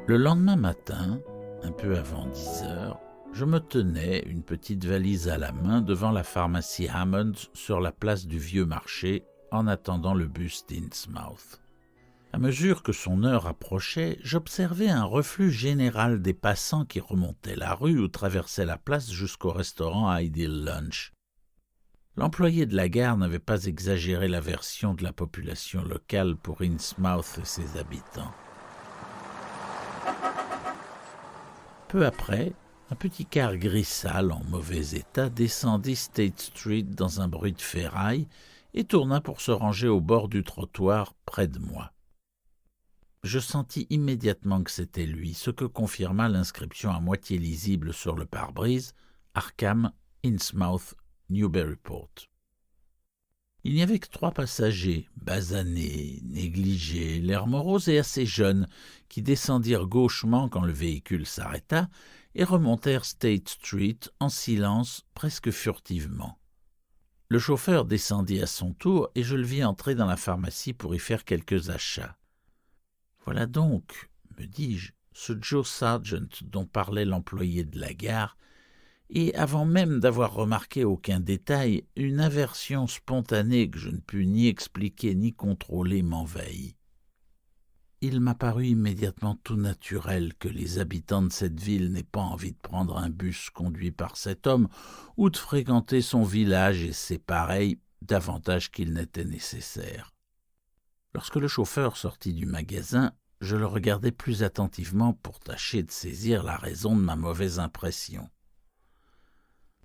Le lendemain matin, un peu avant 10 heures, je me tenais, une petite valise à la main, devant la pharmacie Hammond sur la place du Vieux Marché, en attendant le bus d'Innsmouth. À mesure que son heure approchait, j'observais un reflux général des passants qui remontaient la rue ou traversaient la place jusqu'au restaurant Ideal Lunch. L'employé de la gare n'avait pas exagéré l'aversion de la population locale pour Innsmouth et ses habitants. Peu après, un petit car gris sale en mauvais état descendit State Street dans un bruit de ferraille et tourna pour se ranger au bord du trottoir près de moi. Je sentis immédiatement que c'était lui, ce que confirma l'inscription à moitié lisible sur le pare-brise « Arkham, Innsmouth, Newburyport ». Il n'y avait que 3 passagers, basanés, négligés, l'air morose et assez jeunes, qui descendirent gauchement quand le véhicule s'arrêta et remontèrent State Street en silence, presque furtivement. Le chauffeur descendit à son tour et je le vis entrer dans la pharmacie pour y faire quelques achats. « Voilà donc, me dis-je, ce Joe Sargent dont parlait l'employé de la gare, et avant même d'avoir remarqué aucun détail, une aversion spontanée que je ne pus ni expliquer ni contrôler m'envahit. Il m'apparut immédiatement tout naturel que les habitants de cette ville n'aient pas envie de prendre un bus conduit par cet homme ou de fréquenter son village et ses pareils davantage qu'il n'était nécessaire. Lorsque le chauffeur sortit du magasin, je le regardai plus attentivement pour tâcher de saisir la raison de ma mauvaise impression.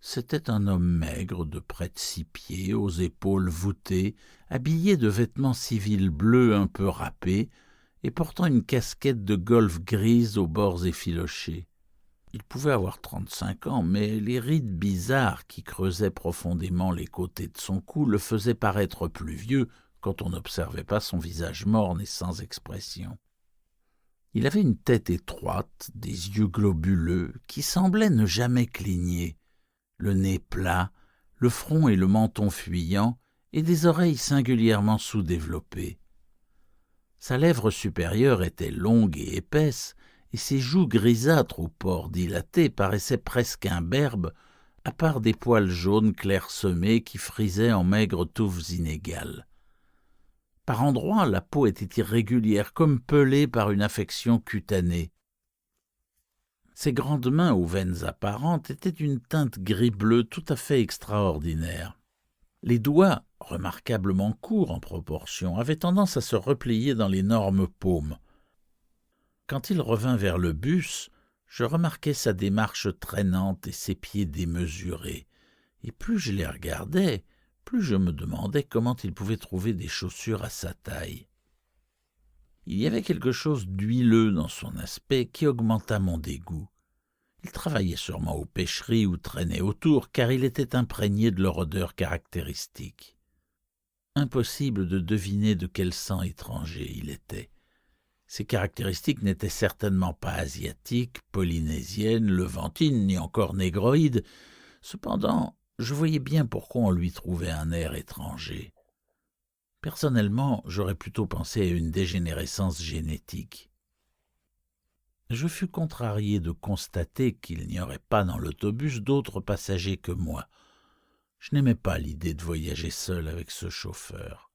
C'était un homme maigre de près de 6 pieds, aux épaules voûtées, habillé de vêtements civils bleus un peu râpés et portant une casquette de golf grise aux bords effilochés. Il pouvait avoir 35 ans, mais les rides bizarres qui creusaient profondément les côtés de son cou le faisaient paraître plus vieux quand on n'observait pas son visage morne et sans expression. Il avait une tête étroite, des yeux globuleux qui semblaient ne jamais cligner, le nez plat, le front et le menton fuyants, et des oreilles singulièrement sous-développées. Sa lèvre supérieure était longue et épaisse, et ses joues grisâtres aux pores dilatés paraissaient presque imberbes, à part des poils jaunes clairsemés qui frisaient en maigres touffes inégales. Par endroits, la peau était irrégulière, comme pelée par une affection cutanée. Ses grandes mains aux veines apparentes étaient d'une teinte gris-bleu tout à fait extraordinaire. Les doigts, remarquablement courts en proportion, avaient tendance à se replier dans l'énorme paume. Quand il revint vers le bus, je remarquai sa démarche traînante et ses pieds démesurés, et plus je les regardais, plus je me demandais comment il pouvait trouver des chaussures à sa taille. Il y avait quelque chose d'huileux dans son aspect qui augmenta mon dégoût. Il travaillait sûrement aux pêcheries ou traînait autour, car il était imprégné de leur odeur caractéristique. Impossible de deviner de quel sang étranger il était. Ses caractéristiques n'étaient certainement pas asiatiques, polynésiennes, levantines, ni encore négroïdes. Cependant, je voyais bien pourquoi on lui trouvait un air étranger. Personnellement, j'aurais plutôt pensé à une dégénérescence génétique. Je fus contrarié de constater qu'il n'y aurait pas dans l'autobus d'autres passagers que moi. Je n'aimais pas l'idée de voyager seul avec ce chauffeur.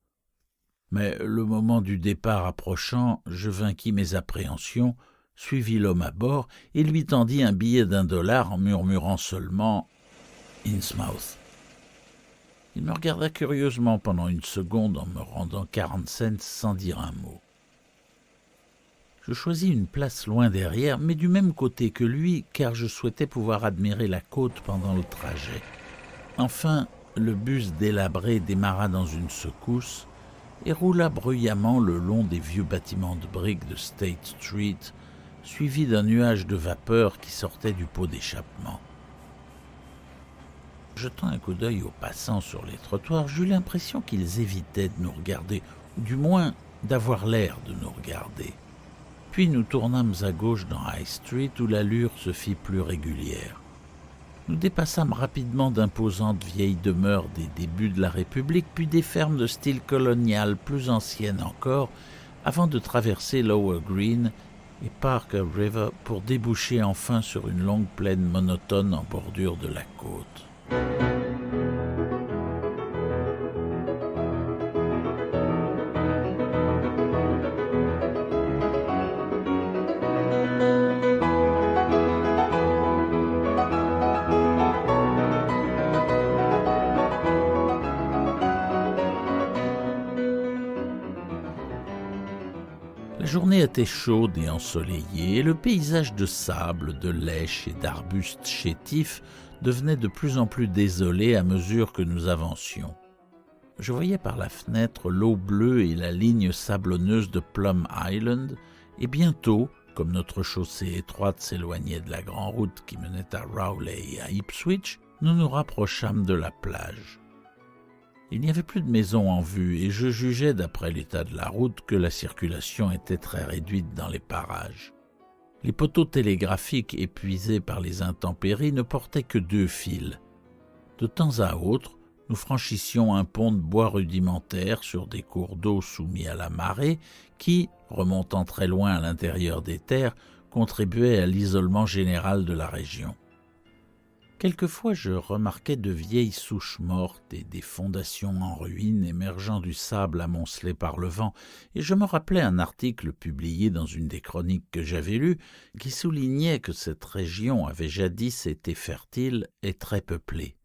Mais le moment du départ approchant, je vainquis mes appréhensions, suivis l'homme à bord et lui tendis un billet d'$1 en murmurant seulement « Innsmouth ». Il me regarda curieusement pendant une seconde en me rendant 40 cents sans dire un mot. Je choisis une place loin derrière, mais du même côté que lui, car je souhaitais pouvoir admirer la côte pendant le trajet. Enfin, le bus délabré démarra dans une secousse et roula bruyamment le long des vieux bâtiments de briques de State Street, suivi d'un nuage de vapeur qui sortait du pot d'échappement. Jetant un coup d'œil aux passants sur les trottoirs, j'eus l'impression qu'ils évitaient de nous regarder, ou du moins d'avoir l'air de nous regarder. Puis nous tournâmes à gauche dans High Street, où l'allure se fit plus régulière. Nous dépassâmes rapidement d'imposantes vieilles demeures des débuts de la République, puis des fermes de style colonial plus anciennes encore, avant de traverser Lower Green et Parker River pour déboucher enfin sur une longue plaine monotone en bordure de la côte. La journée était chaude et ensoleillée, et le paysage de sable, de lèche et d'arbustes chétifs devenait de plus en plus désolé à mesure que nous avancions. Je voyais par la fenêtre l'eau bleue et la ligne sablonneuse de Plum Island, et bientôt, comme notre chaussée étroite s'éloignait de la grande route qui menait à Rowley et à Ipswich, nous nous rapprochâmes de la plage. Il n'y avait plus de maisons en vue et je jugeais d'après l'état de la route que la circulation était très réduite dans les parages. Les poteaux télégraphiques épuisés par les intempéries ne portaient que 2 fils. De temps à autre, nous franchissions un pont de bois rudimentaire sur des cours d'eau soumis à la marée qui, remontant très loin à l'intérieur des terres, contribuaient à l'isolement général de la région. Quelquefois, je remarquais de vieilles souches mortes et des fondations en ruine émergeant du sable amoncelé par le vent, et je me rappelais un article publié dans une des chroniques que j'avais lues qui soulignait que cette région avait jadis été fertile et très peuplée.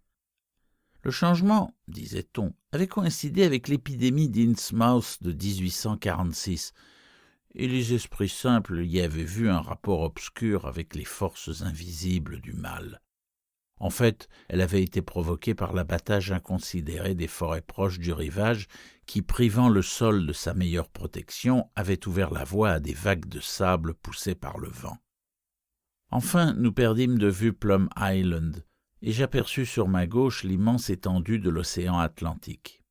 Le changement, disait-on, avait coïncidé avec l'épidémie d'Innsmouth de 1846, et les esprits simples y avaient vu un rapport obscur avec les forces invisibles du mal. En fait, elle avait été provoquée par l'abattage inconsidéré des forêts proches du rivage qui, privant le sol de sa meilleure protection, avait ouvert la voie à des vagues de sable poussées par le vent. Enfin, nous perdîmes de vue Plum Island, et j'aperçus sur ma gauche l'immense étendue de l'océan Atlantique.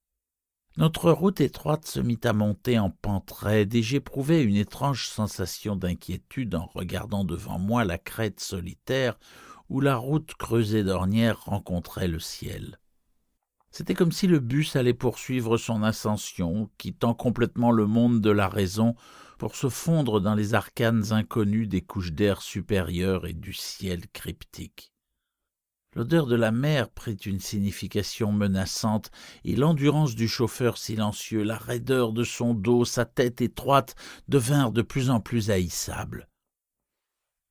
Notre route étroite se mit à monter en pente raide et j'éprouvais une étrange sensation d'inquiétude en regardant devant moi la crête solitaire où la route creusée d'ornières rencontrait le ciel. C'était comme si le bus allait poursuivre son ascension, quittant complètement le monde de la raison pour se fondre dans les arcanes inconnues des couches d'air supérieures et du ciel cryptique. L'odeur de la mer prit une signification menaçante et l'endurance du chauffeur silencieux, la raideur de son dos, sa tête étroite devinrent de plus en plus haïssables.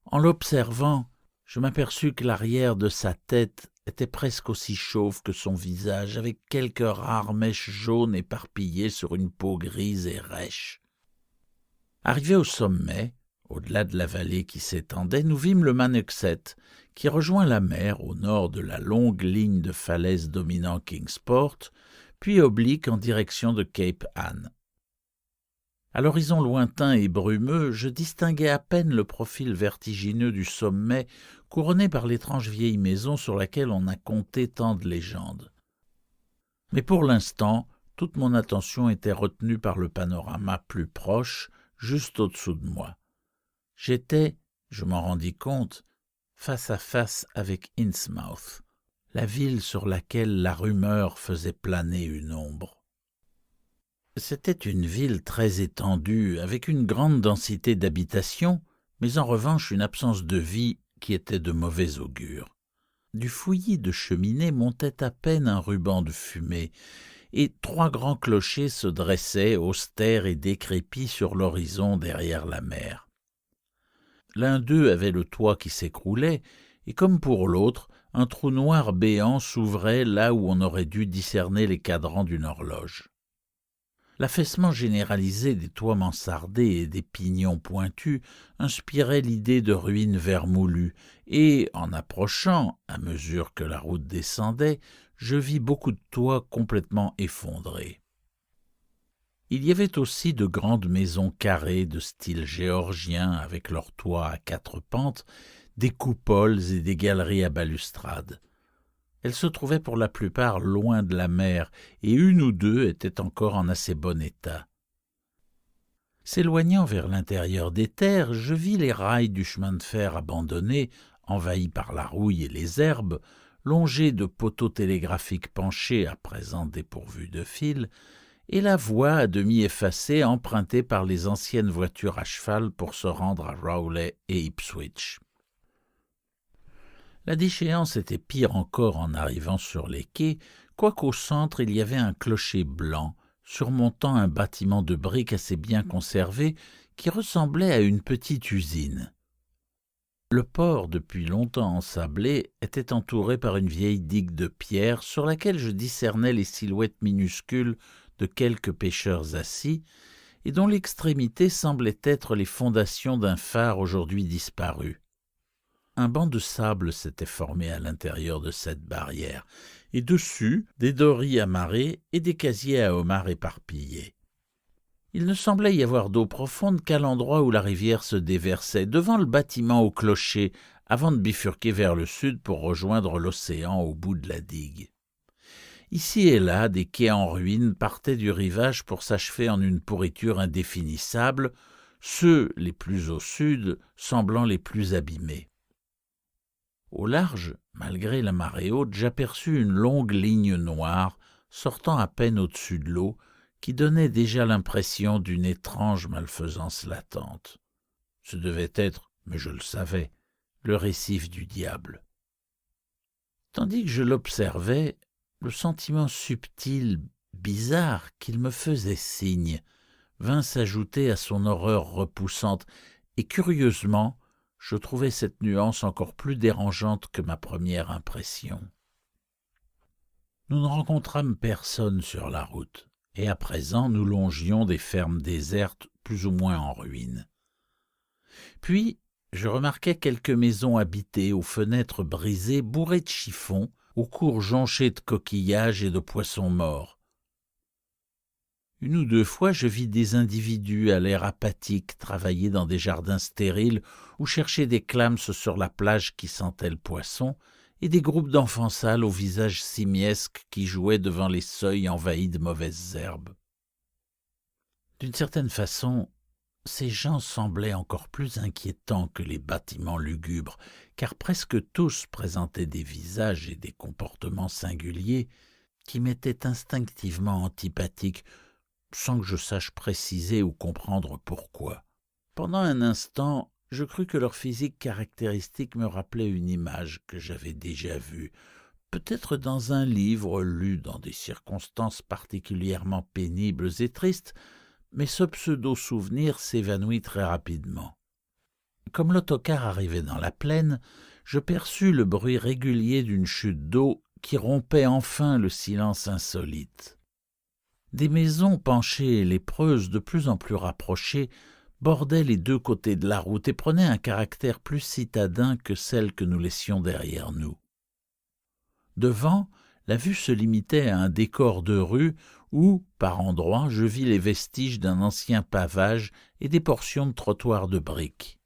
En l'observant, je m'aperçus que l'arrière de sa tête était presque aussi chauve que son visage, avec quelques rares mèches jaunes éparpillées sur une peau grise et rêche. Arrivés au sommet, au-delà de la vallée qui s'étendait, nous vîmes le Manoxet, qui rejoint la mer au nord de la longue ligne de falaises dominant Kingsport, puis oblique en direction de Cape Ann. À l'horizon lointain et brumeux, je distinguais à peine le profil vertigineux du sommet couronné par l'étrange vieille maison sur laquelle on a conté tant de légendes. Mais pour l'instant, toute mon attention était retenue par le panorama plus proche, juste au-dessous de moi. J'étais, je m'en rendis compte, face à face avec Innsmouth, la ville sur laquelle la rumeur faisait planer une ombre. C'était une ville très étendue, avec une grande densité d'habitations, mais en revanche une absence de vie qui était de mauvais augure. Du fouillis de cheminées montait à peine un ruban de fumée, et 3 grands clochers se dressaient, austères et décrépits, sur l'horizon derrière la mer. L'un d'eux avait le toit qui s'écroulait, et comme pour l'autre, un trou noir béant s'ouvrait là où on aurait dû discerner les cadrans d'une horloge. L'affaissement généralisé des toits mansardés et des pignons pointus inspirait l'idée de ruines vermoulues, et, en approchant, à mesure que la route descendait, je vis beaucoup de toits complètement effondrés. Il y avait aussi de grandes maisons carrées de style géorgien avec leurs toits à 4 pentes, des coupoles et des galeries à balustrades. Elles se trouvaient pour la plupart loin de la mer, et 1 ou 2 étaient encore en assez bon état. S'éloignant vers l'intérieur des terres, je vis les rails du chemin de fer abandonnés, envahis par la rouille et les herbes, longés de poteaux télégraphiques penchés, à présent dépourvus de fil, et la voie à demi effacée empruntée par les anciennes voitures à cheval pour se rendre à Rowley et Ipswich. La déchéance était pire encore en arrivant sur les quais, quoiqu'au centre il y avait un clocher blanc, surmontant un bâtiment de briques assez bien conservé qui ressemblait à une petite usine. Le port, depuis longtemps ensablé, était entouré par une vieille digue de pierre sur laquelle je discernais les silhouettes minuscules de quelques pêcheurs assis et dont l'extrémité semblait être les fondations d'un phare aujourd'hui disparu. Un banc de sable s'était formé à l'intérieur de cette barrière, et dessus des dories amarrées et des casiers à homards éparpillés. Il ne semblait y avoir d'eau profonde qu'à l'endroit où la rivière se déversait, devant le bâtiment au clocher, avant de bifurquer vers le sud pour rejoindre l'océan au bout de la digue. Ici et là, des quais en ruine partaient du rivage pour s'achever en une pourriture indéfinissable, ceux les plus au sud semblant les plus abîmés. Au large, malgré la marée haute, j'aperçus une longue ligne noire, sortant à peine au-dessus de l'eau, qui donnait déjà l'impression d'une étrange malfaisance latente. Ce devait être, mais je le savais, le récif du diable. Tandis que je l'observais, le sentiment subtil, bizarre, qu'il me faisait signe, vint s'ajouter à son horreur repoussante, et curieusement, je trouvais cette nuance encore plus dérangeante que ma première impression. Nous ne rencontrâmes personne sur la route, et à présent nous longions des fermes désertes plus ou moins en ruine. Puis, je remarquai quelques maisons habitées aux fenêtres brisées, bourrées de chiffons, aux cours jonchés de coquillages et de poissons morts. Une ou deux fois, je vis des individus à l'air apathique travailler dans des jardins stériles ou chercher des clams sur la plage qui sentait le poisson, et des groupes d'enfants sales au visage simiesque qui jouaient devant les seuils envahis de mauvaises herbes. D'une certaine façon, ces gens semblaient encore plus inquiétants que les bâtiments lugubres, car presque tous présentaient des visages et des comportements singuliers qui m'étaient instinctivement antipathiques, sans que je sache préciser ou comprendre pourquoi. Pendant un instant, je crus que leur physique caractéristique me rappelait une image que j'avais déjà vue, peut-être dans un livre lu dans des circonstances particulièrement pénibles et tristes, mais ce pseudo-souvenir s'évanouit très rapidement. Comme l'autocar arrivait dans la plaine, je perçus le bruit régulier d'une chute d'eau qui rompait enfin le silence insolite. Des maisons penchées et lépreuses de plus en plus rapprochées bordaient les deux côtés de la route et prenaient un caractère plus citadin que celles que nous laissions derrière nous. Devant, la vue se limitait à un décor de rue où, par endroits, je vis les vestiges d'un ancien pavage et des portions de trottoirs de briques.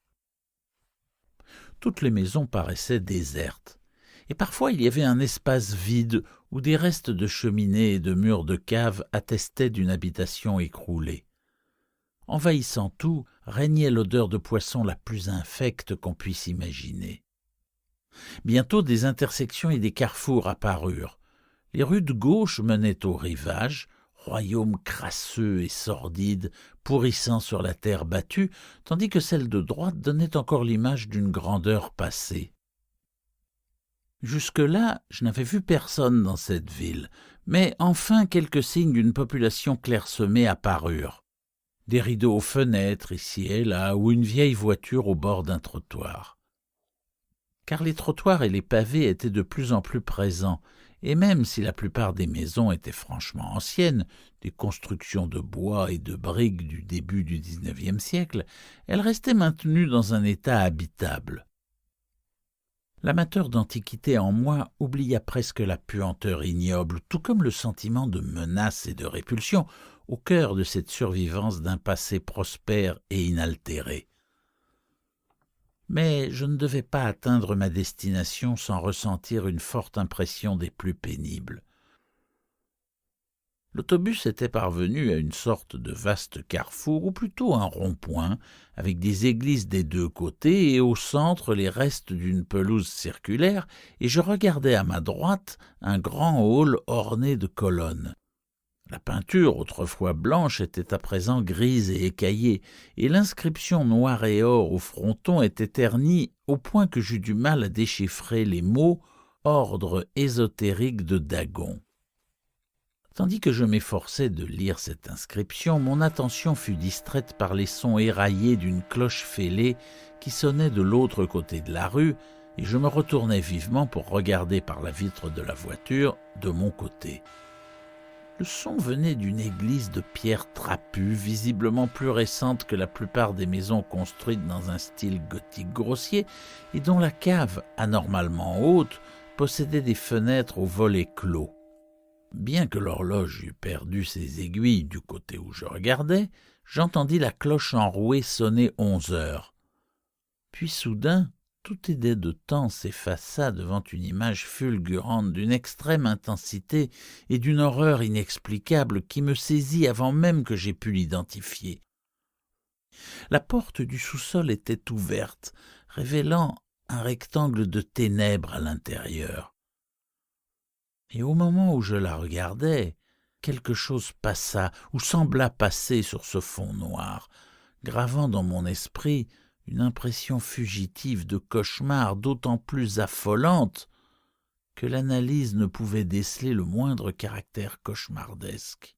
Toutes les maisons paraissaient désertes, et parfois il y avait un espace vide où des restes de cheminées et de murs de caves attestaient d'une habitation écroulée. Envahissant tout, régnait l'odeur de poisson la plus infecte qu'on puisse imaginer. Bientôt des intersections et des carrefours apparurent. Les rues de gauche menaient au rivage, royaume crasseux et sordide, pourrissant sur la terre battue, tandis que celles de droite donnaient encore l'image d'une grandeur passée. Jusque-là, je n'avais vu personne dans cette ville, mais enfin quelques signes d'une population clairsemée apparurent. Des rideaux aux fenêtres, ici et là, ou une vieille voiture au bord d'un trottoir. Car les trottoirs et les pavés étaient de plus en plus présents, et même si la plupart des maisons étaient franchement anciennes, des constructions de bois et de briques du début du XIXe siècle, elles restaient maintenues dans un état habitable. L'amateur d'antiquité en moi oublia presque la puanteur ignoble, tout comme le sentiment de menace et de répulsion au cœur de cette survivance d'un passé prospère et inaltéré. Mais je ne devais pas atteindre ma destination sans ressentir une forte impression des plus pénibles. L'autobus était parvenu à une sorte de vaste carrefour, ou plutôt un rond-point, avec des églises des deux côtés et au centre les restes d'une pelouse circulaire, et je regardais à ma droite un grand hall orné de colonnes. La peinture, autrefois blanche, était à présent grise et écaillée, et l'inscription noir et or au fronton était ternie au point que j'eus du mal à déchiffrer les mots « ordre ésotérique de Dagon ». Tandis que je m'efforçais de lire cette inscription, mon attention fut distraite par les sons éraillés d'une cloche fêlée qui sonnait de l'autre côté de la rue, et je me retournai vivement pour regarder par la vitre de la voiture de mon côté. Le son venait d'une église de pierre trapue, visiblement plus récente que la plupart des maisons construites dans un style gothique grossier, et dont la cave, anormalement haute, possédait des fenêtres aux volets clos. Bien que l'horloge eût perdu ses aiguilles du côté où je regardais, j'entendis la cloche enrouée sonner 11 heures. Puis soudain, tout aidé de temps s'effaça devant une image fulgurante d'une extrême intensité et d'une horreur inexplicable qui me saisit avant même que j'aie pu l'identifier. La porte du sous-sol était ouverte, révélant un rectangle de ténèbres à l'intérieur. Et au moment où je la regardais, quelque chose passa ou sembla passer sur ce fond noir, gravant dans mon esprit une impression fugitive de cauchemar d'autant plus affolante que l'analyse ne pouvait déceler le moindre caractère cauchemardesque.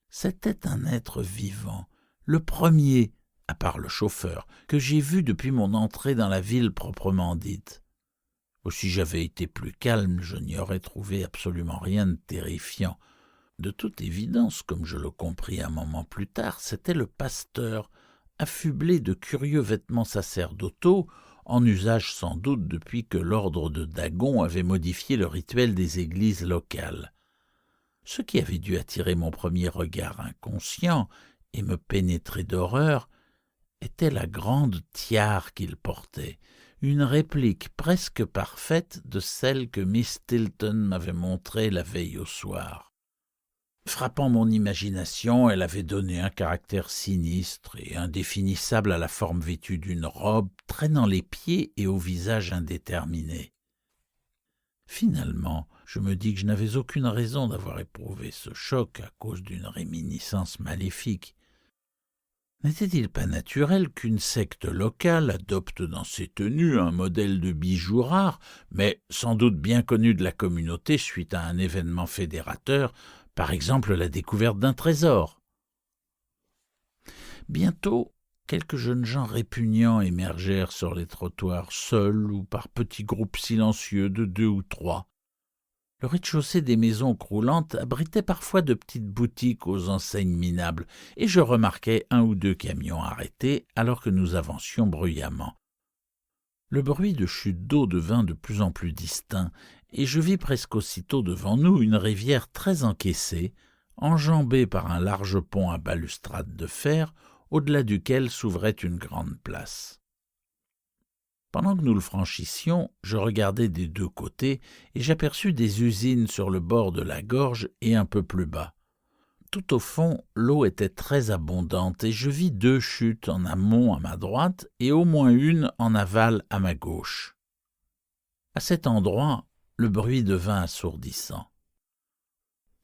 C'était un être vivant, le premier, à part le chauffeur, que j'ai vu depuis mon entrée dans la ville proprement dite. Si j'avais été plus calme, je n'y aurais trouvé absolument rien de terrifiant. De toute évidence, comme je le compris un moment plus tard, c'était le pasteur, affublé de curieux vêtements sacerdotaux, en usage sans doute depuis que l'ordre de Dagon avait modifié le rituel des églises locales. Ce qui avait dû attirer mon premier regard inconscient et me pénétrer d'horreur était la grande tiare qu'il portait, une réplique presque parfaite de celle que Miss Tilton m'avait montrée la veille au soir. Frappant mon imagination, elle avait donné un caractère sinistre et indéfinissable à la forme vêtue d'une robe, traînant les pieds et au visage indéterminé. Finalement, je me dis que je n'avais aucune raison d'avoir éprouvé ce choc à cause d'une réminiscence maléfique. N'était-il pas naturel qu'une secte locale adopte dans ses tenues un modèle de bijou rare, mais sans doute bien connu de la communauté suite à un événement fédérateur, par exemple la découverte d'un trésor? Bientôt, quelques jeunes gens répugnants émergèrent sur les trottoirs, seuls ou par petits groupes silencieux de 2 ou 3. Le rez-de-chaussée des maisons croulantes abritait parfois de petites boutiques aux enseignes minables, et je remarquai 1 ou 2 camions arrêtés alors que nous avancions bruyamment. Le bruit de chute d'eau devint de plus en plus distinct, et je vis presque aussitôt devant nous une rivière très encaissée, enjambée par un large pont à balustrade de fer, au-delà duquel s'ouvrait une grande place. Pendant que nous le franchissions, je regardai des 2 côtés et j'aperçus des usines sur le bord de la gorge et un peu plus bas. Tout au fond, l'eau était très abondante et je vis 2 chutes en amont à ma droite et au moins une en aval à ma gauche. À cet endroit, le bruit devint assourdissant.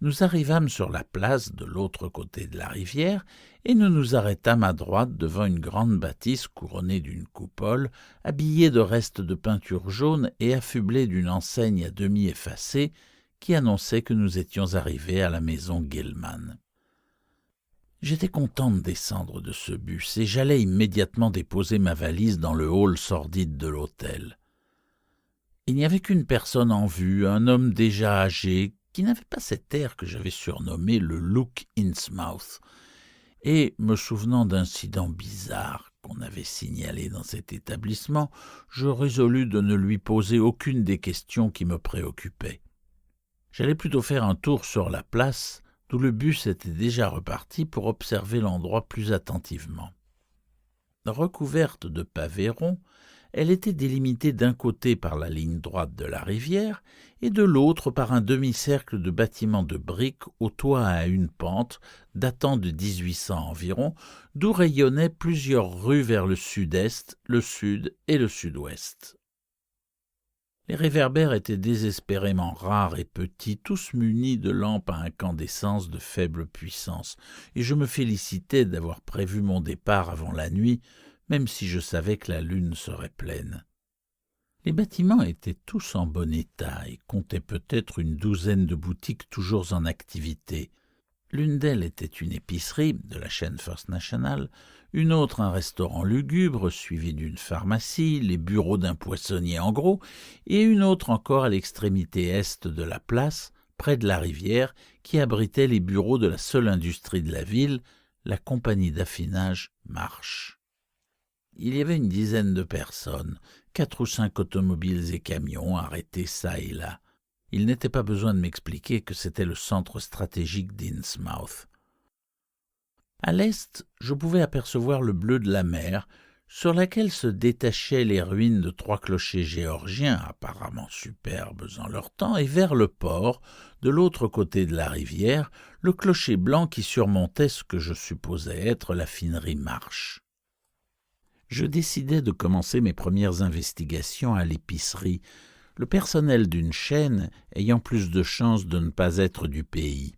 Nous arrivâmes sur la place de l'autre côté de la rivière et nous nous arrêtâmes à droite devant une grande bâtisse couronnée d'une coupole, habillée de restes de peinture jaune et affublée d'une enseigne à demi effacée qui annonçait que nous étions arrivés à la maison Gilman. J'étais content de descendre de ce bus et j'allais immédiatement déposer ma valise dans le hall sordide de l'hôtel. Il n'y avait qu'une personne en vue, un homme déjà âgé, qui n'avait pas cet air que j'avais surnommé le « look Innsmouth », et, me souvenant d'incidents bizarres qu'on avait signalés dans cet établissement, je résolus de ne lui poser aucune des questions qui me préoccupaient. J'allais plutôt faire un tour sur la place, d'où le bus était déjà reparti pour observer l'endroit plus attentivement. Recouverte de pavés ronds, elle était délimitée d'un côté par la ligne droite de la rivière et de l'autre par un demi-cercle de bâtiments de briques au toit à une pente datant de 1800 environ, d'où rayonnaient plusieurs rues vers le sud-est, le sud et le sud-ouest. Les réverbères étaient désespérément rares et petits, tous munis de lampes à incandescence de faible puissance, et je me félicitais d'avoir prévu mon départ avant la nuit, même si je savais que la lune serait pleine. Les bâtiments étaient tous en bon état et comptaient peut-être une douzaine de boutiques toujours en activité. L'une d'elles était une épicerie de la chaîne First National, une autre un restaurant lugubre suivi d'une pharmacie, les bureaux d'un poissonnier en gros, et une autre encore à l'extrémité est de la place, près de la rivière, qui abritait les bureaux de la seule industrie de la ville, la compagnie d'affinage Marsh. Il y avait une dizaine de personnes, 4 ou 5 automobiles et camions arrêtés çà et là. Il n'était pas besoin de m'expliquer que c'était le centre stratégique d'Innsmouth. À l'est, je pouvais apercevoir le bleu de la mer, sur laquelle se détachaient les ruines de 3 clochers géorgiens, apparemment superbes en leur temps, et vers le port, de l'autre côté de la rivière, le clocher blanc qui surmontait ce que je supposais être la finerie Marsh. Je décidai de commencer mes premières investigations à l'épicerie, le personnel d'une chaîne ayant plus de chances de ne pas être du pays.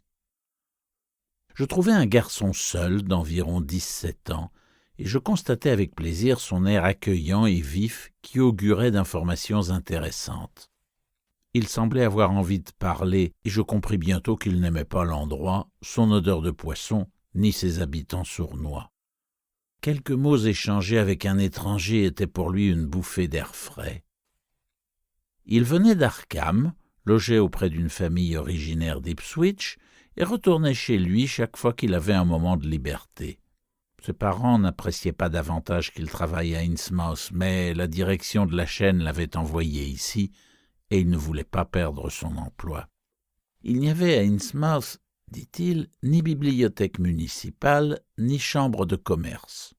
Je trouvai un garçon seul d'environ 17 ans, et je constatai avec plaisir son air accueillant et vif qui augurait d'informations intéressantes. Il semblait avoir envie de parler, et je compris bientôt qu'il n'aimait pas l'endroit, son odeur de poisson, ni ses habitants sournois. Quelques mots échangés avec un étranger étaient pour lui une bouffée d'air frais. Il venait d'Arkham, logeait auprès d'une famille originaire d'Ipswich et retournait chez lui chaque fois qu'il avait un moment de liberté. Ses parents n'appréciaient pas davantage qu'il travaille à Innsmouth, mais la direction de la chaîne l'avait envoyé ici et il ne voulait pas perdre son emploi. Il n'y avait à Innsmouth, dit-il, ni bibliothèque municipale, ni chambre de commerce.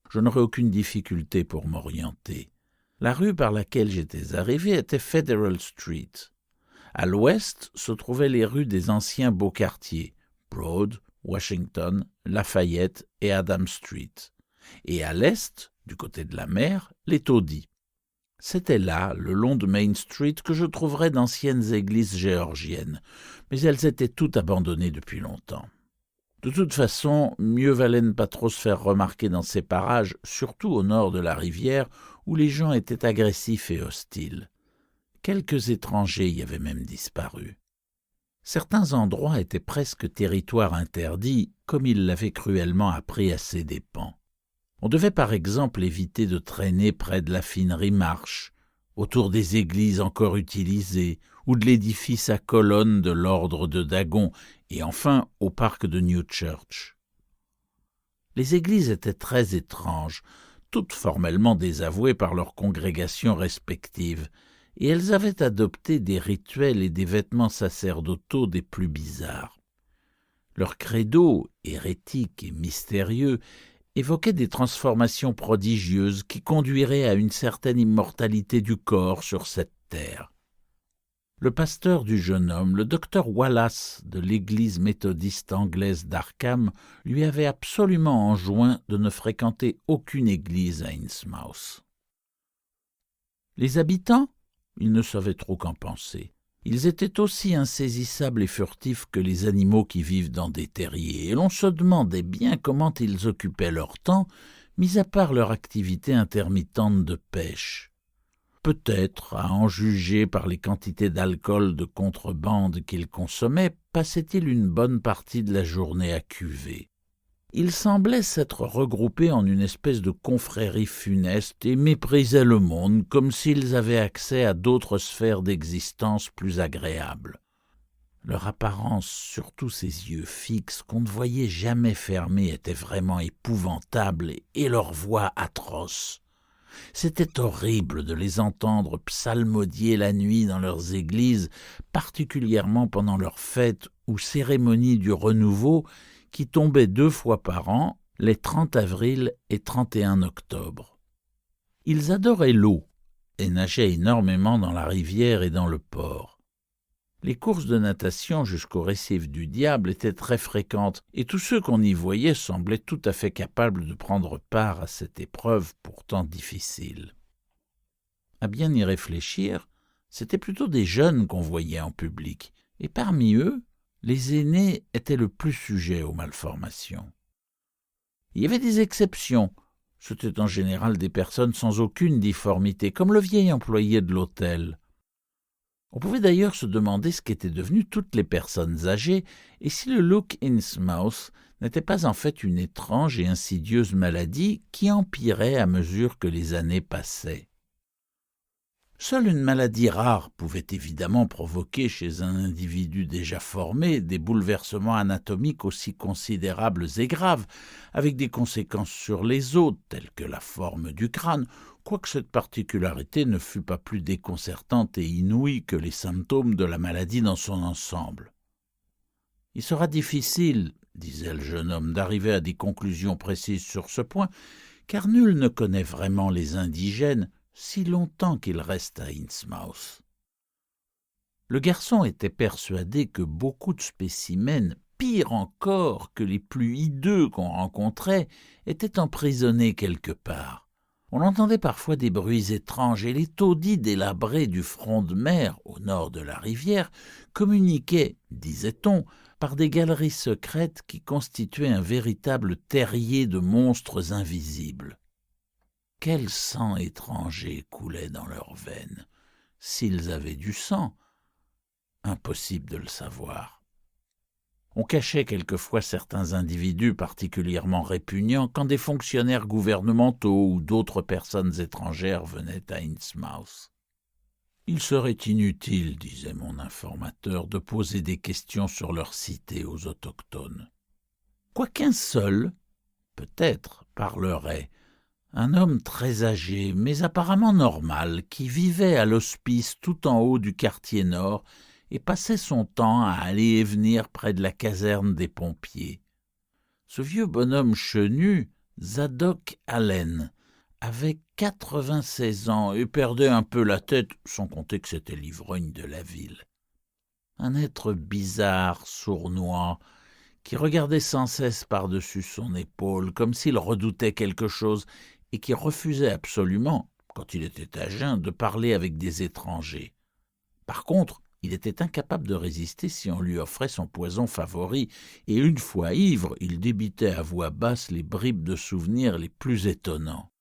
Je n'aurais aucune difficulté pour m'orienter. La rue par laquelle j'étais arrivé était Federal Street. À l'ouest se trouvaient les rues des anciens beaux quartiers, Broad, Washington, Lafayette et Adam Street. Et à l'est, du côté de la mer, les taudis. C'était là, le long de Main Street, que je trouverais d'anciennes églises géorgiennes, mais elles étaient toutes abandonnées depuis longtemps. De toute façon, mieux valait ne pas trop se faire remarquer dans ces parages, surtout au nord de la rivière, où les gens étaient agressifs et hostiles. Quelques étrangers y avaient même disparu. Certains endroits étaient presque territoires interdits, comme il l'avait cruellement appris à ses dépens. On devait par exemple éviter de traîner près de la finerie Marsh, autour des églises encore utilisées, ou de l'édifice à colonnes de l'ordre de Dagon, et enfin au parc de Newchurch. Les églises étaient très étranges, toutes formellement désavouées par leurs congrégations respectives, et elles avaient adopté des rituels et des vêtements sacerdotaux des plus bizarres. Leur credo, hérétique et mystérieux, évoquait des transformations prodigieuses qui conduiraient à une certaine immortalité du corps sur cette terre. Le pasteur du jeune homme, le docteur Wallace de l'église méthodiste anglaise d'Arkham, lui avait absolument enjoint de ne fréquenter aucune église à Innsmouth. Les habitants, il ne savait trop qu'en penser. Ils étaient aussi insaisissables et furtifs que les animaux qui vivent dans des terriers, et l'on se demandait bien comment ils occupaient leur temps, mis à part leur activité intermittente de pêche. Peut-être, à en juger par les quantités d'alcool de contrebande qu'ils consommaient, passaient-ils une bonne partie de la journée à cuver. Ils semblaient s'être regroupés en une espèce de confrérie funeste et méprisaient le monde comme s'ils avaient accès à d'autres sphères d'existence plus agréables. Leur apparence, surtout ces yeux fixes qu'on ne voyait jamais fermés, était vraiment épouvantable et leur voix atroce. C'était horrible de les entendre psalmodier la nuit dans leurs églises, particulièrement pendant leurs fêtes ou cérémonies du renouveau qui tombaient 2 fois par an, les 30 avril et 31 octobre. Ils adoraient l'eau et nageaient énormément dans la rivière et dans le port. Les courses de natation jusqu'au récif du diable étaient très fréquentes, et tous ceux qu'on y voyait semblaient tout à fait capables de prendre part à cette épreuve pourtant difficile. À bien y réfléchir, C'étaient plutôt des jeunes qu'on voyait en public, et parmi eux, les aînés étaient le plus sujets aux malformations. Il y avait des exceptions. C'étaient en général des personnes sans aucune difformité, comme le vieil employé de l'hôtel. On pouvait d'ailleurs se demander ce qu'étaient devenues toutes les personnes âgées et si le look Innsmouth n'était pas en fait une étrange et insidieuse maladie qui empirait à mesure que les années passaient. Seule une maladie rare pouvait évidemment provoquer chez un individu déjà formé des bouleversements anatomiques aussi considérables et graves, avec des conséquences sur les os, telles que la forme du crâne, quoique cette particularité ne fût pas plus déconcertante et inouïe que les symptômes de la maladie dans son ensemble. « Il sera difficile, disait le jeune homme, d'arriver à des conclusions précises sur ce point, car nul ne connaît vraiment les indigènes, si longtemps qu'il reste à Innsmouth. » Le garçon était persuadé que beaucoup de spécimens, pire encore que les plus hideux qu'on rencontrait, étaient emprisonnés quelque part. On entendait parfois des bruits étranges et les taudis délabrés du front de mer, au nord de la rivière, communiquaient, disait-on, par des galeries secrètes qui constituaient un véritable terrier de monstres invisibles. Quel sang étranger coulait dans leurs veines? S'ils avaient du sang, impossible de le savoir. On cachait quelquefois certains individus particulièrement répugnants quand des fonctionnaires gouvernementaux ou d'autres personnes étrangères venaient à Innsmouth. Il serait inutile, disait mon informateur, de poser des questions sur leur cité aux autochtones. Quoiqu'un seul, peut-être, parlerait, un homme très âgé, mais apparemment normal, qui vivait à l'hospice tout en haut du quartier nord et passait son temps à aller et venir près de la caserne des pompiers. Ce vieux bonhomme chenu, Zadok Allen, avait 96 ans et perdait un peu la tête, sans compter que c'était l'ivrogne de la ville. Un être bizarre, sournois, qui regardait sans cesse par-dessus son épaule, comme s'il redoutait quelque chose, et qui refusait absolument, quand il était à jeun, de parler avec des étrangers. Par contre, il était incapable de résister si on lui offrait son poison favori, et une fois ivre, il débitait à voix basse les bribes de souvenirs les plus étonnants.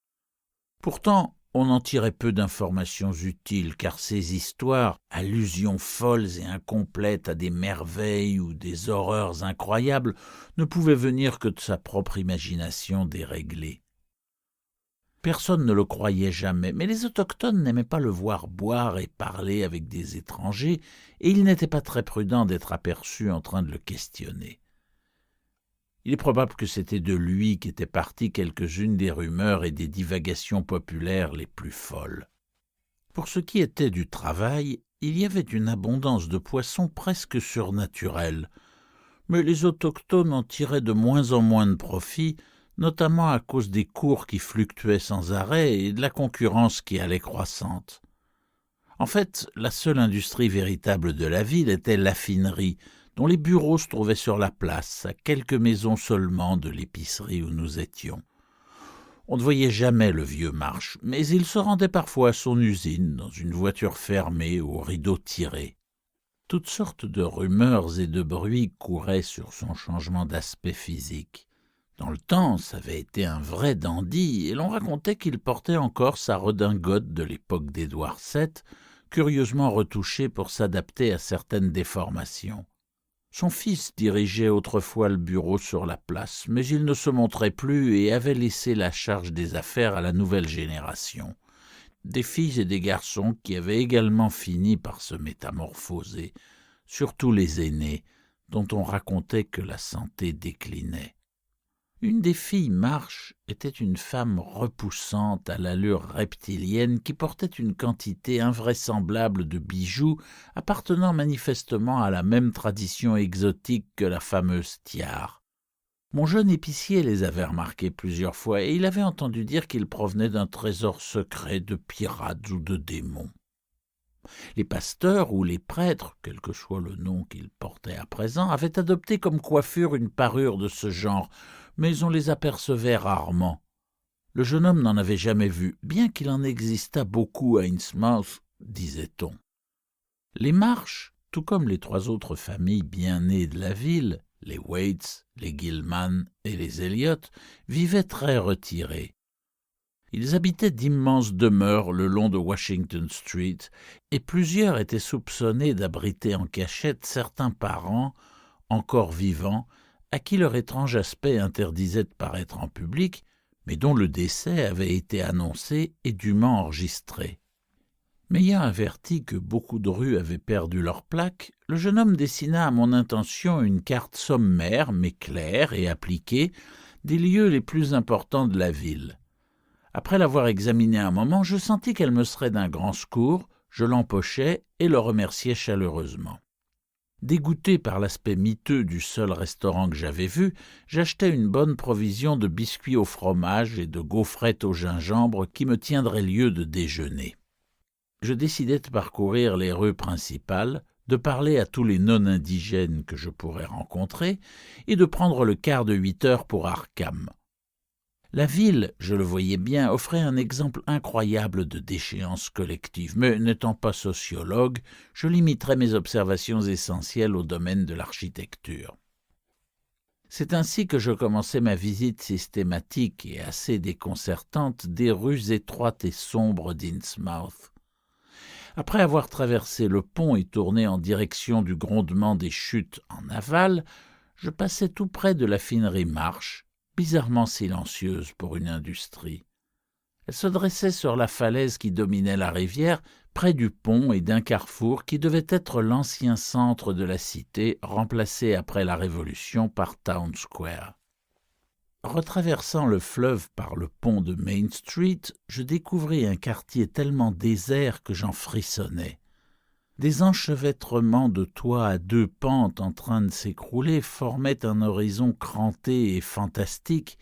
Pourtant, on en tirait peu d'informations utiles, car ces histoires, allusions folles et incomplètes à des merveilles ou des horreurs incroyables, ne pouvaient venir que de sa propre imagination déréglée. Personne ne le croyait jamais, mais les autochtones n'aimaient pas le voir boire et parler avec des étrangers, et il n'était pas très prudent d'être aperçu en train de le questionner. Il est probable que c'était de lui qu'étaient parties quelques-unes des rumeurs et des divagations populaires les plus folles. Pour ce qui était du travail, il y avait une abondance de poissons presque surnaturelle, mais les autochtones en tiraient de moins en moins de profit, notamment à cause des cours qui fluctuaient sans arrêt et de la concurrence qui allait croissante. En fait, la seule industrie véritable de la ville était l'affinerie, dont les bureaux se trouvaient sur la place, à quelques maisons seulement de l'épicerie où nous étions. On ne voyait jamais le vieux Marsh, mais il se rendait parfois à son usine, dans une voiture fermée aux rideaux tirés. Toutes sortes de rumeurs et de bruits couraient sur son changement d'aspect physique. Dans le temps, ça avait été un vrai dandy, et l'on racontait qu'il portait encore sa redingote de l'époque d'Édouard VII, curieusement retouchée pour s'adapter à certaines déformations. Son fils dirigeait autrefois le bureau sur la place, mais il ne se montrait plus et avait laissé la charge des affaires à la nouvelle génération. Des filles et des garçons qui avaient également fini par se métamorphoser, surtout les aînés, dont on racontait que la santé déclinait. Une des filles Marsh était une femme repoussante à l'allure reptilienne qui portait une quantité invraisemblable de bijoux appartenant manifestement à la même tradition exotique que la fameuse tiare. Mon jeune épicier les avait remarqués plusieurs fois et il avait entendu dire qu'ils provenaient d'un trésor secret de pirates ou de démons. Les pasteurs ou les prêtres, quel que soit le nom qu'ils portaient à présent, avaient adopté comme coiffure une parure de ce genre, mais on les apercevait rarement. Le jeune homme n'en avait jamais vu, bien qu'il en existât beaucoup à Innsmouth, disait-on. Les Marsh, tout comme les 3 autres familles bien nées de la ville, les Waits, les Gilman et les Elliott, vivaient très retirés. Ils habitaient d'immenses demeures le long de Washington Street, et plusieurs étaient soupçonnés d'abriter en cachette certains parents, encore vivants, à qui leur étrange aspect interdisait de paraître en public, mais dont le décès avait été annoncé et dûment enregistré. M'ayant averti que beaucoup de rues avaient perdu leurs plaques, le jeune homme dessina à mon intention une carte sommaire, mais claire et appliquée, des lieux les plus importants de la ville. Après l'avoir examinée un moment, je sentis qu'elle me serait d'un grand secours, je l'empochai et le remerciai chaleureusement. Dégoûté par l'aspect miteux du seul restaurant que j'avais vu, j'achetai une bonne provision de biscuits au fromage et de gaufrettes au gingembre qui me tiendraient lieu de déjeuner. Je décidai de parcourir les rues principales, de parler à tous les non-indigènes que je pourrais rencontrer et de prendre le quart de 8 heures pour Arkham. La ville, je le voyais bien, offrait un exemple incroyable de déchéance collective, mais n'étant pas sociologue, je limiterai mes observations essentielles au domaine de l'architecture. C'est ainsi que je commençai ma visite systématique et assez déconcertante des rues étroites et sombres d'Innsmouth. Après avoir traversé le pont et tourné en direction du grondement des chutes en aval, je passai tout près de la finerie Marsh, bizarrement silencieuse pour une industrie. Elle se dressait sur la falaise qui dominait la rivière, près du pont et d'un carrefour qui devait être l'ancien centre de la cité, remplacé après la Révolution par Town Square. Retraversant le fleuve par le pont de Main Street, je découvris un quartier tellement désert que j'en frissonnais. Des enchevêtrements de toits à 2 pentes en train de s'écrouler formaient un horizon cranté et fantastique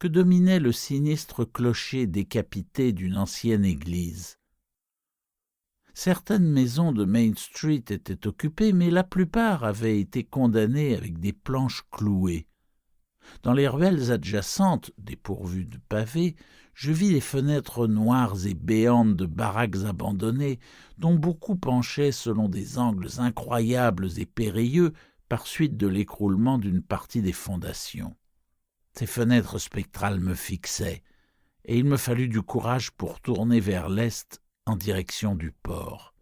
que dominait le sinistre clocher décapité d'une ancienne église. Certaines maisons de Main Street étaient occupées, mais la plupart avaient été condamnées avec des planches clouées. Dans les ruelles adjacentes, dépourvues de pavés, je vis les fenêtres noires et béantes de baraques abandonnées, dont beaucoup penchaient selon des angles incroyables et périlleux par suite de l'écroulement d'une partie des fondations. Ces fenêtres spectrales me fixaient, et il me fallut du courage pour tourner vers l'est en direction du port.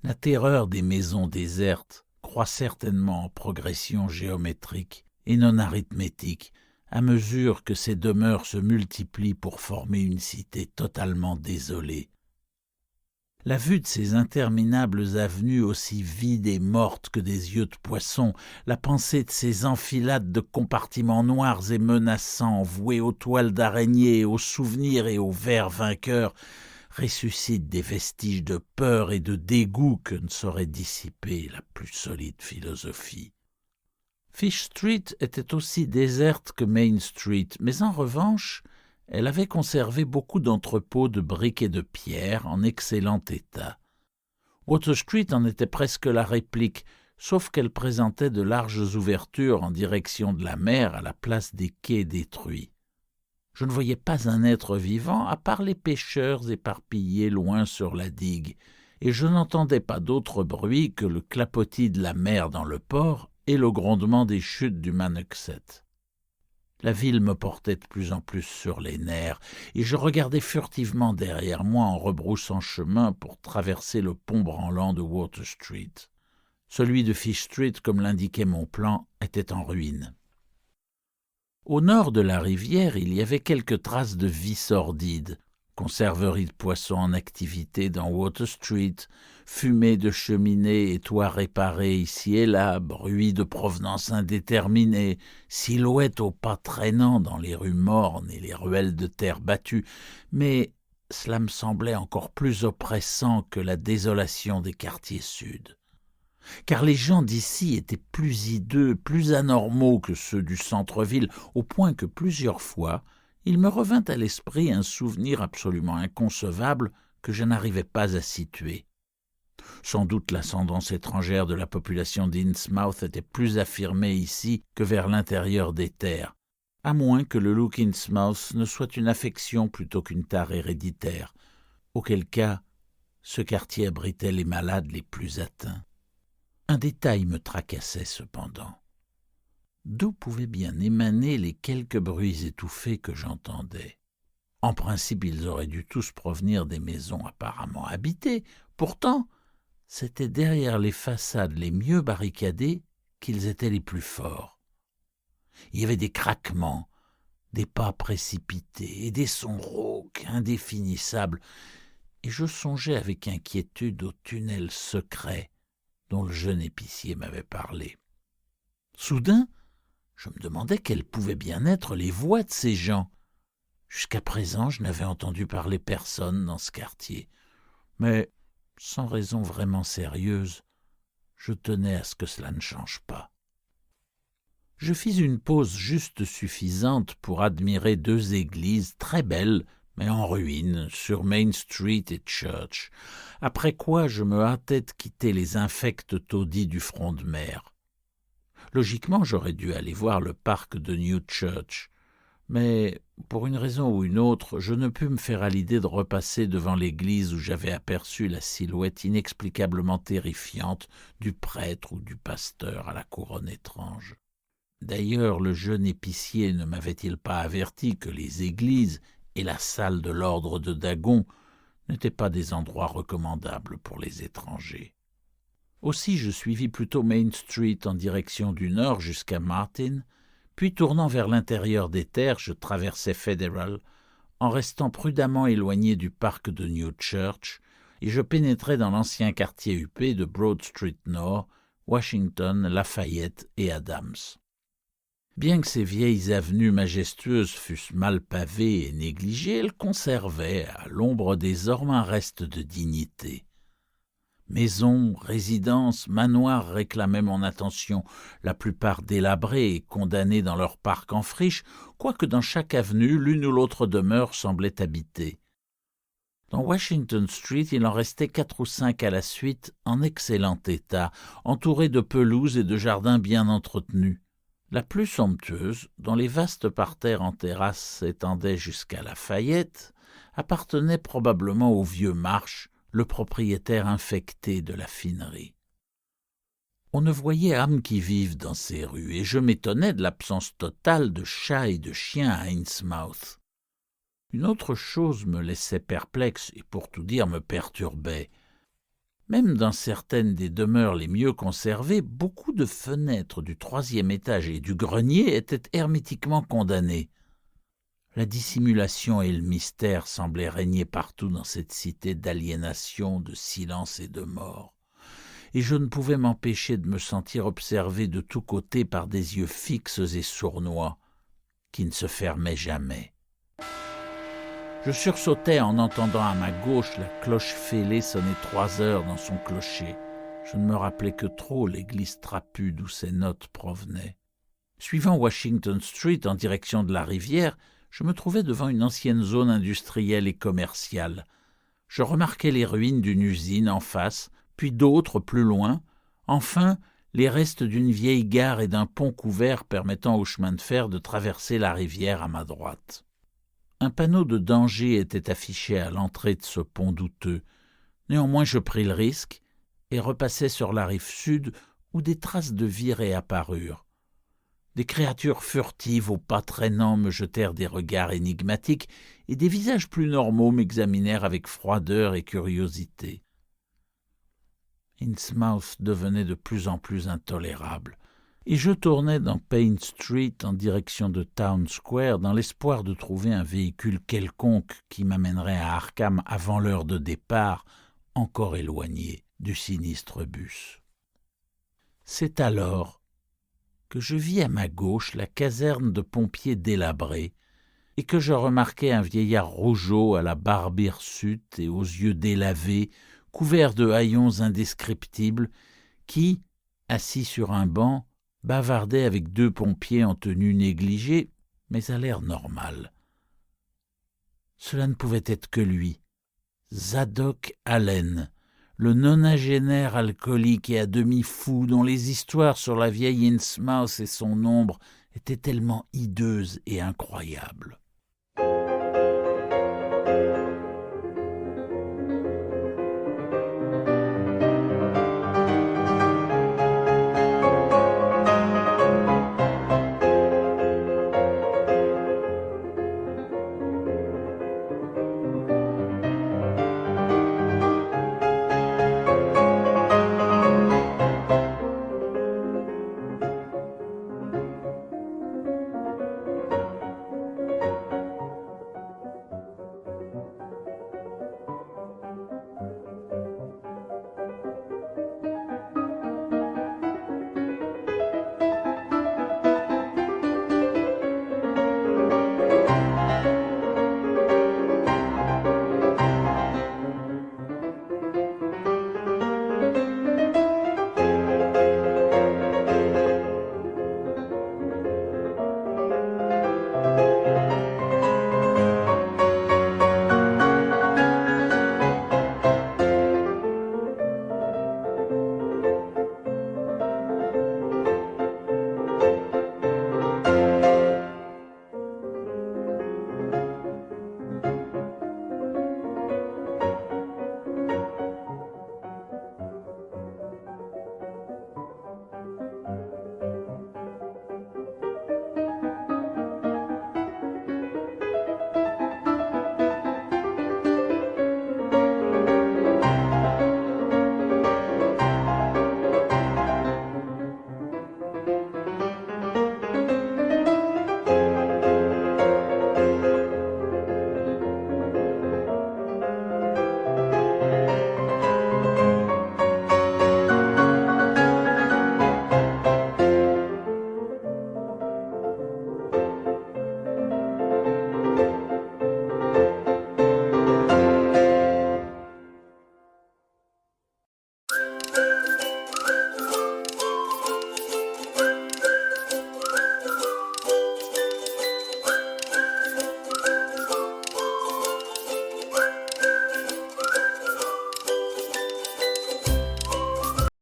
La terreur des maisons désertes croît certainement en progression géométrique et non arithmétique, à mesure que ces demeures se multiplient pour former une cité totalement désolée. La vue de ces interminables avenues aussi vides et mortes que des yeux de poisson, la pensée de ces enfilades de compartiments noirs et menaçants, voués aux toiles d'araignée, aux souvenirs et aux vers vainqueurs, ressuscite des vestiges de peur et de dégoût que ne saurait dissiper la plus solide philosophie. Fish Street était aussi déserte que Main Street, mais en revanche, elle avait conservé beaucoup d'entrepôts de briques et de pierres en excellent état. Water Street en était presque la réplique, sauf qu'elle présentait de larges ouvertures en direction de la mer à la place des quais détruits. Je ne voyais pas un être vivant à part les pêcheurs éparpillés loin sur la digue, et je n'entendais pas d'autre bruit que le clapotis de la mer dans le port et le grondement des chutes du Manoxet. La ville me portait de plus en plus sur les nerfs, et je regardais furtivement derrière moi en rebroussant chemin pour traverser le pont branlant de Water Street. Celui de Fish Street, comme l'indiquait mon plan, était en ruine. Au nord de la rivière, il y avait quelques traces de vie sordide. Conserverie de poissons en activité dans Water Street, fumée de cheminées et toits réparés ici et là, bruit de provenance indéterminée, silhouettes aux pas traînants dans les rues mornes et les ruelles de terre battue, mais cela me semblait encore plus oppressant que la désolation des quartiers sud. Car les gens d'ici étaient plus hideux, plus anormaux que ceux du centre-ville, au point que plusieurs fois, il me revint à l'esprit un souvenir absolument inconcevable que je n'arrivais pas à situer. Sans doute l'ascendance étrangère de la population d'Innsmouth était plus affirmée ici que vers l'intérieur des terres, à moins que le look Innsmouth ne soit une affection plutôt qu'une tare héréditaire, auquel cas Ce quartier abritait les malades les plus atteints. Un détail me tracassait cependant. D'où pouvaient bien émaner les quelques bruits étouffés que j'entendais? En principe, ils auraient dû tous provenir des maisons apparemment habitées. Pourtant, c'était derrière les façades les mieux barricadées qu'ils étaient les plus forts. Il y avait des craquements, des pas précipités et des sons rauques, indéfinissables, et je songeais avec inquiétude au tunnel secret dont le jeune épicier m'avait parlé. Soudain, je me demandais quelles pouvaient bien être les voix de ces gens. Jusqu'à présent, je n'avais entendu parler personne dans ce quartier, mais sans raison vraiment sérieuse, je tenais à ce que cela ne change pas. Je fis une pause juste suffisante pour admirer deux églises très belles, mais en ruine, sur Main Street et Church, après quoi je me hâtais de quitter les infects taudis du front de mer. Logiquement, j'aurais dû aller voir le parc de New Church, mais pour une raison ou une autre, je ne pus me faire à l'idée de repasser devant l'église où j'avais aperçu la silhouette inexplicablement terrifiante du prêtre ou du pasteur à la couronne étrange. D'ailleurs, le jeune épicier ne m'avait-il pas averti que les églises et la salle de l'ordre de Dagon n'étaient pas des endroits recommandables pour les étrangers. Aussi, je suivis plutôt Main Street en direction du nord jusqu'à Martin, puis tournant vers l'intérieur des terres, je traversai Federal, en restant prudemment éloigné du parc de New Church, et je pénétrai dans l'ancien quartier huppé de Broad Street Nord, Washington, Lafayette et Adams. Bien que ces vieilles avenues majestueuses fussent mal pavées et négligées, elles conservaient, à l'ombre des ormes, un reste de dignité. Maisons, résidences, manoirs réclamaient mon attention, la plupart délabrés et condamnés dans leur parc en friche, quoique dans chaque avenue, l'une ou l'autre demeure semblait habitée. Dans Washington Street, il en restait 4 ou 5 à la suite, en excellent état, entourés de pelouses et de jardins bien entretenus. La plus somptueuse, dont les vastes parterres en terrasse s'étendaient jusqu'à Lafayette, appartenait probablement au vieux Marsh, le propriétaire infecté de la finerie. On ne voyait âme qui vive dans ces rues, et je m'étonnais de l'absence totale de chats et de chiens à Innsmouth. Une autre chose me laissait perplexe et pour tout dire me perturbait. Même dans certaines des demeures les mieux conservées, beaucoup de fenêtres du 3e étage et du grenier étaient hermétiquement condamnées. La dissimulation et le mystère semblaient régner partout dans cette cité d'aliénation, de silence et de mort. Et je ne pouvais m'empêcher de me sentir observé de tous côtés par des yeux fixes et sournois, qui ne se fermaient jamais. Je sursautais en entendant à ma gauche la cloche fêlée sonner 3 heures dans son clocher. Je ne me rappelais que trop l'église trapue d'où ces notes provenaient. Suivant Washington Street en direction de la rivière, je me trouvais devant une ancienne zone industrielle et commerciale. Je remarquais les ruines d'une usine en face, puis d'autres plus loin, enfin les restes d'une vieille gare et d'un pont couvert permettant au chemin de fer de traverser la rivière à ma droite. Un panneau de danger était affiché à l'entrée de ce pont douteux. Néanmoins, je pris le risque et repassai sur la rive sud où des traces de vie réapparurent. Des créatures furtives aux pas traînants me jetèrent des regards énigmatiques et des visages plus normaux m'examinèrent avec froideur et curiosité. Innsmouth devenait de plus en plus intolérable, et je tournai dans Payne Street en direction de Town Square dans l'espoir de trouver un véhicule quelconque qui m'amènerait à Arkham avant l'heure de départ, encore éloigné du sinistre bus. C'est alors que je vis à ma gauche la caserne de pompiers délabrée et que je remarquai un vieillard rougeau à la barbe hirsute et aux yeux délavés, couvert de haillons indescriptibles, qui, assis sur un banc, bavardait avec 2 pompiers en tenue négligée, mais à l'air normal. Cela ne pouvait être que lui, Zadok Allen, le nonagénaire alcoolique et à demi fou dont les histoires sur la vieille Innsmouth et son ombre étaient tellement hideuses et incroyables.